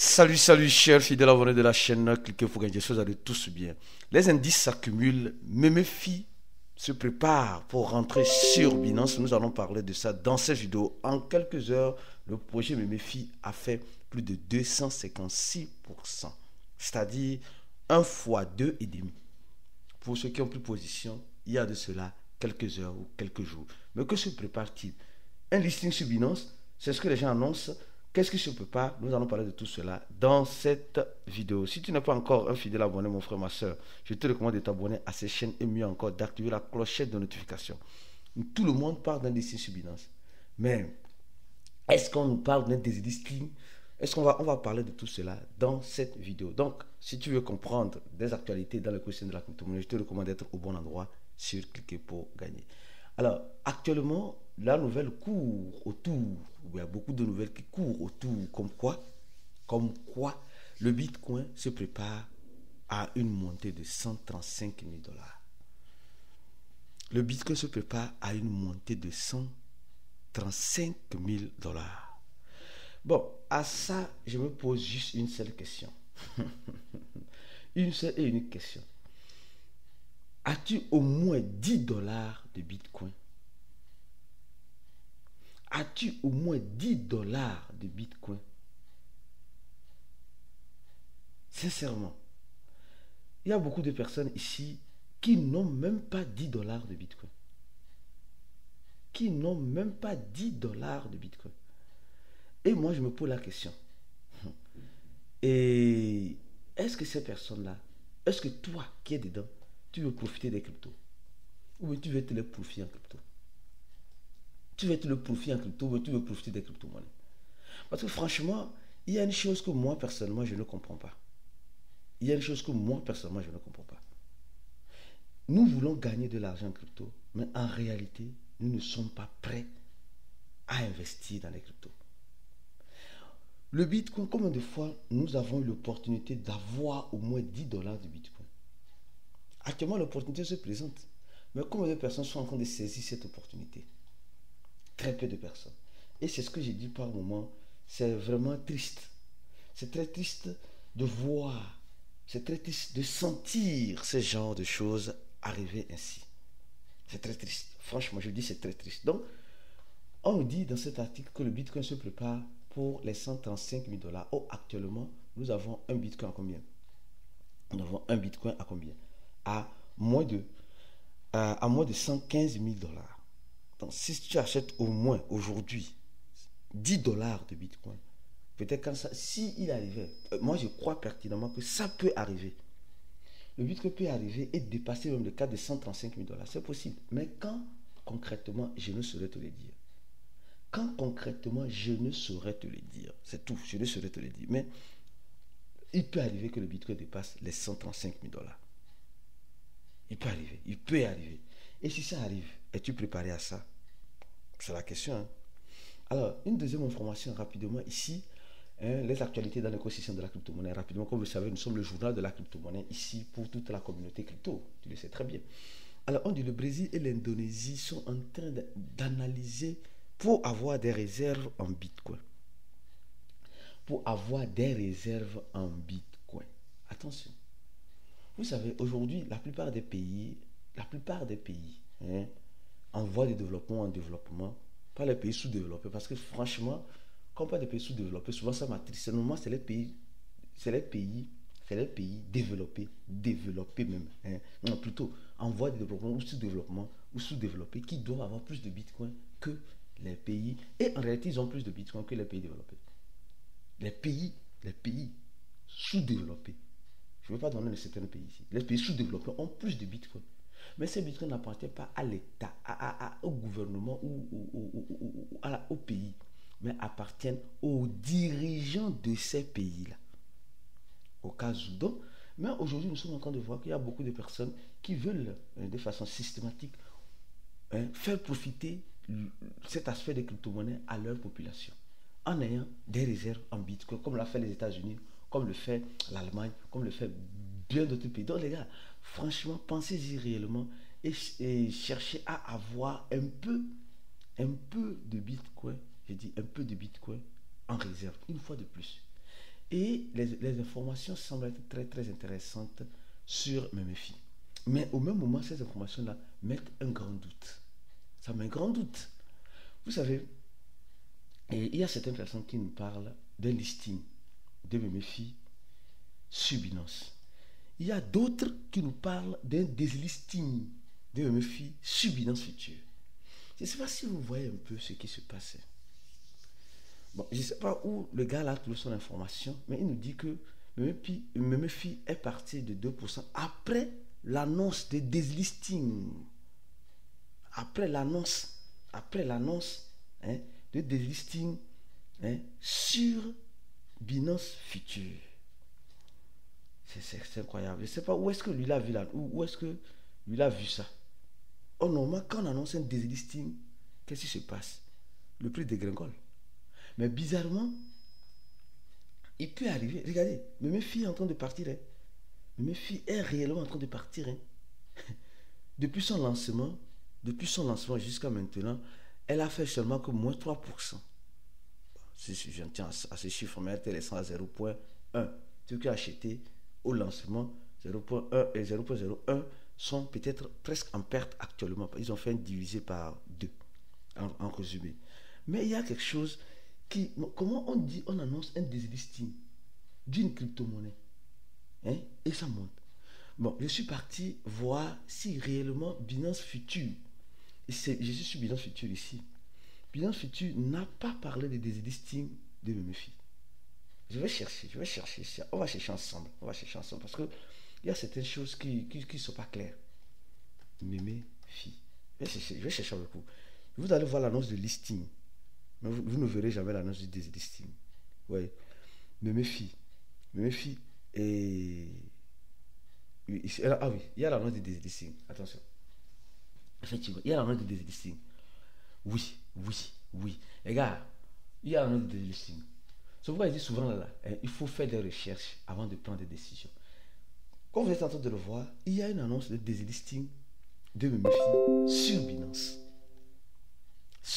Salut, chers fidèles abonnés de la chaîne, cliquez pour gagner, vous allez tous bien. Les indices s'accumulent, Memefi se prépare pour rentrer sur Binance. Nous allons parler de ça dans cette vidéo. En quelques heures, le projet Memefi a fait plus de 256%, c'est-à-dire 1 fois 2,5. Pour ceux qui ont pris position, il y a de cela quelques heures ou quelques jours. Mais que se prépare-t-il? Un listing sur Binance, c'est ce que les gens annoncent. Qu'est-ce qui se prépare? Nous allons parler de tout cela dans cette vidéo. Si tu n'es pas encore un fidèle abonné, mon frère, ma soeur, je te recommande de t'abonner à cette chaîne et mieux encore d'activer la clochette de notification. Tout le monde parle d'un listing sur Binance. Mais est-ce qu'on nous parle d'un listing? Est-ce qu'on va parler de tout cela dans cette vidéo? Donc, si tu veux comprendre des actualités dans l'écosystème de la crypto-monnaie, je te recommande d'être au bon endroit sur cliquer pour gagner. Alors, actuellement, la nouvelle court autour, il y a beaucoup de nouvelles qui courent autour, comme quoi le Bitcoin se prépare à une montée de 135 000 dollars. Le Bitcoin se prépare à une montée de 135 000 dollars. Bon, à ça, je me pose juste une seule question. Une seule et unique question. As-tu au moins 10 dollars de Bitcoin? As-tu au moins 10 dollars de Bitcoin? Sincèrement, il y a beaucoup de personnes ici qui n'ont même pas 10 dollars de Bitcoin. Qui n'ont même pas 10 dollars de Bitcoin. Et moi, je me pose la question. Et est-ce que ces personnes-là, est-ce que toi qui es dedans, tu veux profiter des cryptos? Ou bien tu veux te les profiter en crypto? Tu veux te le profiter en crypto ou tu veux profiter des crypto-monnaies? Parce que franchement, il y a une chose que moi, personnellement, je ne comprends pas. Il y a une chose que moi, personnellement, je ne comprends pas. Nous voulons gagner de l'argent en crypto, mais en réalité, nous ne sommes pas prêts à investir dans les cryptos. Le Bitcoin, combien de fois nous avons eu l'opportunité d'avoir au moins 10 dollars de Bitcoin? Actuellement, l'opportunité se présente. Mais combien de personnes sont en train de saisir cette opportunité? Très peu de personnes. Et c'est ce que j'ai dit par moment, c'est vraiment triste. C'est très triste de voir, c'est très triste de sentir ce genre de choses arriver ainsi. C'est très triste. Franchement, je dis c'est très triste. Donc, on nous dit dans cet article que le Bitcoin se prépare pour les 135 000 dollars. Oh, actuellement, nous avons un Bitcoin à combien? Nous avons un Bitcoin à combien? À moins de, à moins de 115 000 dollars. Donc, si tu achètes au moins aujourd'hui 10 dollars de Bitcoin, peut-être quand ça, si il arrivait, moi je crois pertinemment que ça peut arriver. Le Bitcoin peut arriver et dépasser même le cas de 135 000 dollars. C'est possible. Mais quand concrètement, je ne saurais te le dire. Quand concrètement, je ne saurais te le dire. C'est tout, je ne saurais te le dire. Mais il peut arriver que le Bitcoin dépasse les 135 000 dollars. Il peut arriver, il peut arriver. Et si ça arrive, es-tu préparé à ça? C'est la question. Hein? Alors, une deuxième information rapidement ici, les actualités dans l'écosystème de la crypto-monnaie. Rapidement, comme vous le savez, nous sommes le journal de la crypto-monnaie ici pour toute la communauté crypto. Tu le sais très bien. Alors, on dit le Brésil et l'Indonésie sont en train d'analyser pour avoir des réserves en Bitcoin. Pour avoir des réserves en Bitcoin. Attention. Vous savez, aujourd'hui, la plupart des pays, hein, en voie de développement, pas les pays sous-développés, parce que franchement, quand on parle des pays sous-développés, souvent ça m'attriste. Normalement, c'est les pays développés même. Hein. Non, plutôt en voie de développement ou sous-développés, qui doivent avoir plus de Bitcoin que les pays. Et en réalité, ils ont plus de Bitcoin que les pays développés. Les pays sous-développés. Je ne vais pas donner de certains pays ici. Les pays sous-développés ont plus de Bitcoin. Mais ces bitcoins n'appartiennent pas à l'État, au gouvernement ou au pays, mais appartiennent aux dirigeants de ces pays-là. Au cas où. Donc, mais aujourd'hui, nous sommes en train de voir qu'il y a beaucoup de personnes qui veulent, de façon systématique, faire profiter cet aspect des crypto-monnaies à leur population, en ayant des réserves en bitcoin, comme l'a fait les États-Unis, comme le fait l'Allemagne, comme le fait bien d'autres pays. Donc les gars, franchement, pensez-y réellement et cherchez à avoir un peu de bitcoin, je dis un peu de bitcoin en réserve, une fois de plus. Et les informations semblent être très très intéressantes sur Méméfi. Mais au même moment, ces informations-là mettent un grand doute. Ça met un grand doute. Vous savez, et il y a certaines personnes qui nous parlent d'un listing de Méméfi sur Binance. Il y a d'autres qui nous parlent d'un déslisting de Méméfi sur Binance Future. Je ne sais pas si vous voyez un peu ce qui se passe. Bon, je ne sais pas où le gars là a trouvé son information, mais il nous dit que Méméfi est parti de 2% après l'annonce de déslisting. Après l'annonce hein, de déslisting hein, sur Binance Future. C'est incroyable. Je ne sais pas où est-ce que lui l'a vu là, où est-ce que lui l'a vu ça. Oh normalement, quand on annonce un déslisting, qu'est-ce qui se passe? Le prix dégringole. Mais bizarrement, il peut arriver. Regardez, mes filles est en train de partir. Hein. Mes filles est réellement en train de partir. Hein. Depuis son lancement jusqu'à maintenant, elle a fait seulement que moins 3%. Si j'en tiens à ce chiffre, mais elle était laissée à 0.1. Ceux qui ont acheté au lancement 0.1 et 0.01 sont peut-être presque en perte actuellement. Ils ont fait un divisé par 2, en résumé. Mais il y a quelque chose qui... Comment on annonce un déslisting d'une crypto-monnaie hein, et ça monte. Bon, je suis parti voir si réellement Binance Future, je suis sur Binance Future ici, Binance Future n'a pas parlé de déslisting de Méméfi. Je vais chercher, on va chercher ensemble, parce que il y a certaines choses qui ne sont pas claires. Méméfi. Je vais chercher avec vous. Vous allez voir l'annonce de listing. Mais vous ne verrez jamais l'annonce du déslisting. Oui. Méméfi. Et... Ah oui, il y a l'annonce de déslisting. Attention. Effectivement, il y a l'annonce de déslisting. Oui. Les gars, il y a l'annonce de déslisting. C'est pourquoi je dis souvent là, il faut faire des recherches avant de prendre des décisions. Comme vous êtes en train de le voir, il y a une annonce de déslisting de Méméfi sur Binance.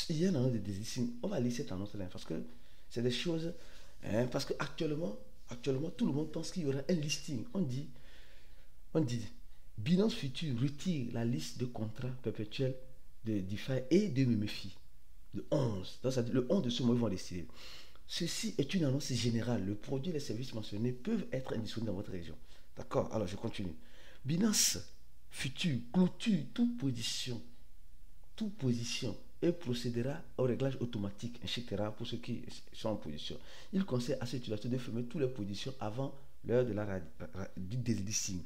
Il y a une annonce de déslisting. On va lire cette annonce-là parce que c'est des choses... Hein, parce qu'actuellement, tout le monde pense qu'il y aura un listing. On dit Binance Future retire la liste de contrats perpétuels de DeFi et de Méméfi. Le 11. Donc, le 11 de ce mois, ils vont décider. Ceci est une annonce générale. Le produit et les services mentionnés peuvent être indisponibles dans votre région. D'accord? Alors, je continue. Binance Future clôture toute position et procédera au réglage automatique, etc. pour ceux qui sont en position. Il conseille à ses utilisateurs de fermer toutes les positions avant l'heure du déslisting.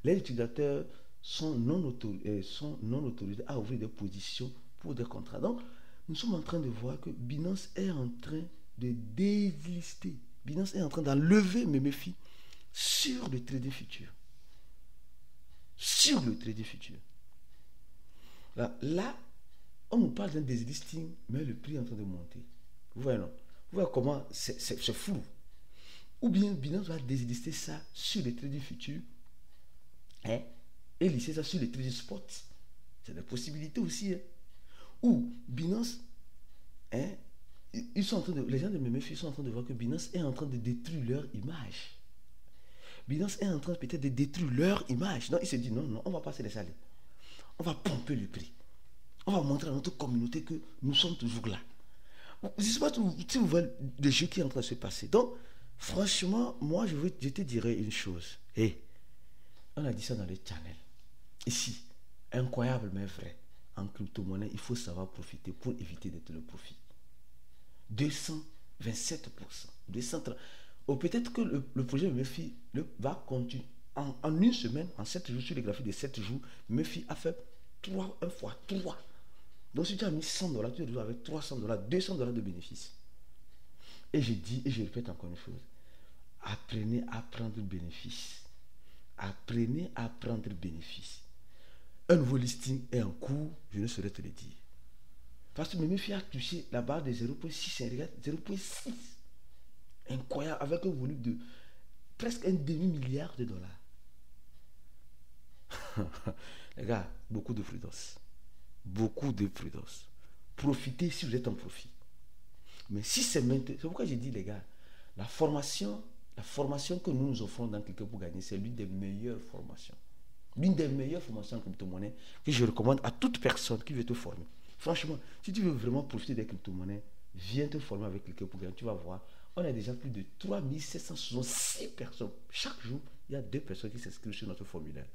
Les utilisateurs sont non autorisés à ouvrir des positions pour des contrats. Donc, nous sommes en train de voir que Binance est en train de déslister. Binance est en train d'enlever Méméfi sur le trading futur. Là, on nous parle d'un déslisting, mais le prix est en train de monter. Vous voyez, non? Vous voyez comment c'est flou. Ou bien Binance va déslister ça sur le trading futur hein, et lisser ça sur le trading spot. C'est des possibilités aussi. Hein. Ou Binance, hein, les gens de Méméfi sont en train de voir que Binance est en train de détruire leur image. Binance est en train peut-être de détruire leur image. Donc il se dit non, on ne va pas se laisser aller. On va pomper le prix. On va montrer à notre communauté que nous sommes toujours là. Je ne sais pas si vous voyez le jeu qui est en train de se passer. Donc, franchement, moi, je te dirais une chose. On a dit ça dans le channel. Ici, incroyable mais vrai. En crypto-monnaie, il faut savoir profiter pour éviter d'être le profit. 227%. 230%. Ou peut-être que le projet Méméfi va continuer. En une semaine, en 7 jours, sur les graphiques de 7 jours, Méméfi a fait 1 fois 3. Donc si tu as mis $100, tu dois avec $300, $200 de bénéfices. Et je dis, et je répète encore une chose, apprenez à prendre bénéfice. Apprenez à prendre bénéfice. Un nouveau listing est en cours, je ne saurais te le dire. Parce que Méméfi a touché la barre de 0.6, regarde, 0.6. Incroyable, avec un volume de presque $1,5 milliard. Les gars, beaucoup de prudence. Profitez si vous êtes en profit. Mais si c'est maintenant, c'est pourquoi j'ai dit les gars, la formation formation que nous nous offrons dans Cliquer pour gagner, c'est l'une des meilleures formations. L'une des meilleures formations en crypto-monnaie que je recommande à toute personne qui veut te former. Franchement, si tu veux vraiment profiter des crypto-monnaies, viens te former avec Cliquer pour gagner. Tu vas voir, on a déjà plus de 3766 personnes. Chaque jour, il y a 2 personnes qui s'inscrivent sur notre formulaire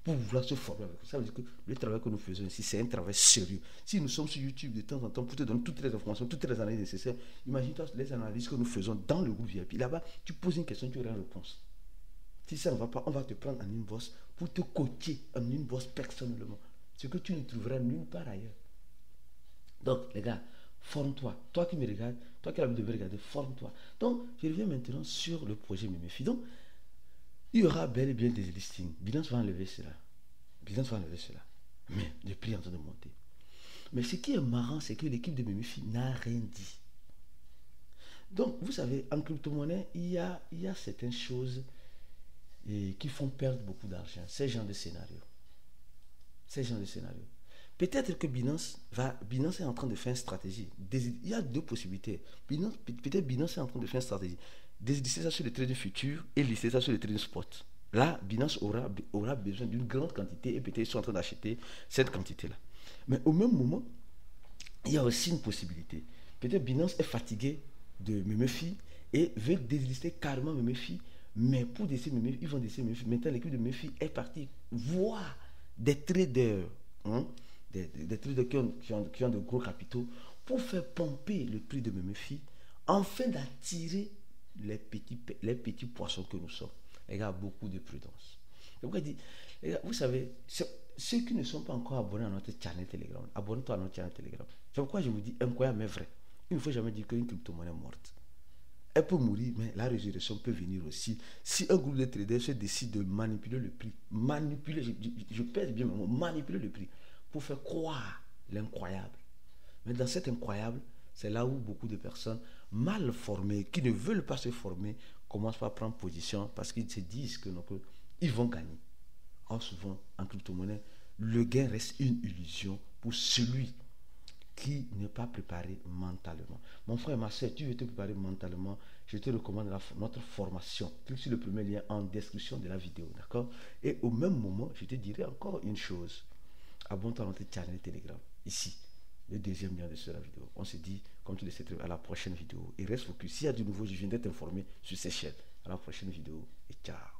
pour vouloir se former avec. Ça veut dire que le travail que nous faisons ici, c'est un travail sérieux. Si nous sommes sur YouTube de temps en temps pour te donner toutes les informations, toutes les analyses nécessaires, imagine-toi les analyses que nous faisons dans le groupe VIP. Là-bas, tu poses une question, tu auras une réponse. Si ça ne va pas, on va te prendre en inbox pour te coacher en inbox personnellement. Ce que tu ne trouveras nulle part ailleurs. Donc, les gars, forme-toi. Toi qui me regardes, toi qui as l'habitude de me regarder, forme-toi. Donc, je reviens maintenant sur le projet Memefi. Donc, il y aura bel et bien des listings. Binance va enlever cela. Binance va enlever cela. Mais le prix est en train de monter. Mais ce qui est marrant, c'est que l'équipe de Memefi n'a rien dit. Donc, vous savez, en crypto-monnaie, il y a certaines choses qui font perdre beaucoup d'argent. Ces genres de scénarios. Ces genres de scénarios. Peut-être que Binance est en train de faire une stratégie. Il y a 2 possibilités. Peut-être Binance est en train de faire une stratégie. Lister ça sur le trading futur et lister ça sur le trading spot. Là, Binance aura besoin d'une grande quantité et peut-être ils sont en train d'acheter cette quantité-là. Mais au même moment, il y a aussi une possibilité. Peut-être Binance est fatigué de Memefi et veut délister carrément Memefi. Mais pour décider Memefi, ils vont décider Memefi. Maintenant, l'équipe de Memefi est partie voir des traders, des traders qui ont de gros capitaux pour faire pomper le prix de Memefi afin d'attirer les petits poissons que nous sommes. Les gars, beaucoup de prudence. C'est pourquoi je dis, les gars, vous savez, ceux qui ne sont pas encore abonnés à notre channel Telegram, abonnez-toi à notre channel Telegram. C'est pourquoi je vous dis incroyable mais vrai. Il ne faut jamais dire qu'une crypto-monnaie est morte. Elle peut mourir, mais la résurrection peut venir aussi. Si un groupe de traders se décide de manipuler le prix, je pèse bien mes mots, manipuler le prix pour faire croire l'incroyable. Mais dans cet incroyable, c'est là où beaucoup de personnes mal formées, qui ne veulent pas se former, commencent par prendre position parce qu'ils se disent qu'ils vont gagner. Or, souvent, en crypto-monnaie, le gain reste une illusion pour celui qui n'est pas préparé mentalement. Mon frère, ma soeur, tu veux te préparer mentalement, je te recommande notre formation. Clique sur le premier lien en description de la vidéo, d'accord? Et au même moment, je te dirai encore une chose. Abonne-toi à notre channel Telegram, ici. Le deuxième lien de sur la vidéo. On se dit, comme tu le sais, à la prochaine vidéo. Et reste focus. S'il y a du nouveau, je viendrai t'informer sur ces chaînes. À la prochaine vidéo et ciao.